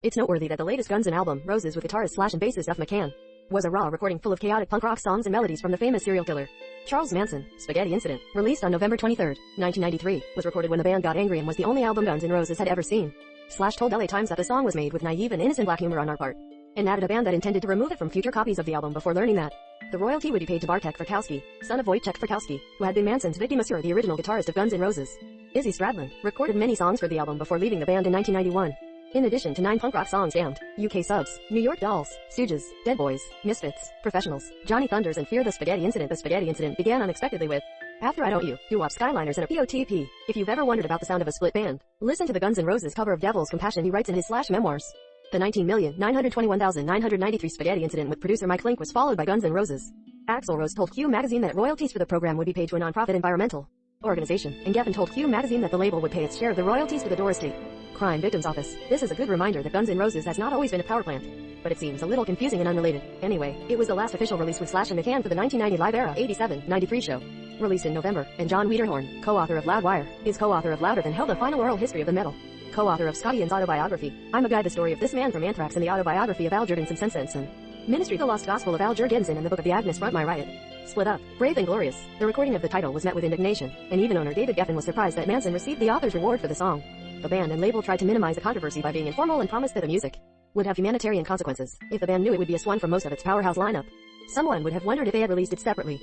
It's noteworthy that the latest Guns N' album, Roses with guitarist slash and bassist Duff McCahan, was a raw recording full of chaotic punk rock songs and melodies from the famous serial killer, Charles Manson. Spaghetti Incident, released on November 23, 1993, was recorded when the band got angry and was the only album Guns N' Roses had ever seen. Slash told LA Times that the song was made with naive and innocent black humor on our part, and added a band that intended to remove it from future copies of the album before learning that the royalty would be paid to Bartek Frykowski, son of Wojciech Frykowski, who had been Manson's victim. The original guitarist of Guns N' Roses, Izzy Stradlin, recorded many songs for the album before leaving the band in 1991. In addition to 9 punk rock songs: Damned, UK Subs, New York Dolls, Stooges, Dead Boys, Misfits, Professionals, Johnny Thunders, and Fear the Spaghetti Incident. The Spaghetti Incident began unexpectedly with After I Don't You, doo-wop Skyliners and a POTP. If you've ever wondered about the sound of a split band, listen to the Guns N' Roses cover of Devil's Compassion. He writes in his memoirs. The 19,921,993 Spaghetti Incident with producer Mike Link was followed by Guns N' Roses. Axl Rose told Q magazine that royalties for the program would be paid to a non-profit environmental organization, and Geffen told Q magazine that the label would pay its share of the royalties to the Doors State Crime Victims Office. This is a good reminder that Guns N' Roses has not always been a power plant, but it seems a little confusing and unrelated. Anyway, it was the last official release with Slash and McCahan for the 1990 Live Era 87-93 show, released in November, and John Wiederhorn, co-author of Loudwire, is co-author of Louder Than Hell: The Final Oral History of the Metal, co-author of Scotty Ian's autobiography, I'm a Guy, the story of this man from Anthrax, and the autobiography of Al Jurgensen Sensensen, Ministry: The Lost Gospel of Al Jurgensen, and the Book of the Agnes Front My Riot. Split Up, Brave and Glorious. The recording of the title was met with indignation, and even owner David Geffen was surprised that Manson received the author's reward for the song. The band and label tried to minimize the controversy by being informal and promised that the music would have humanitarian consequences. If the band knew it would be a swan from most of its powerhouse lineup, someone would have wondered if they had released it separately.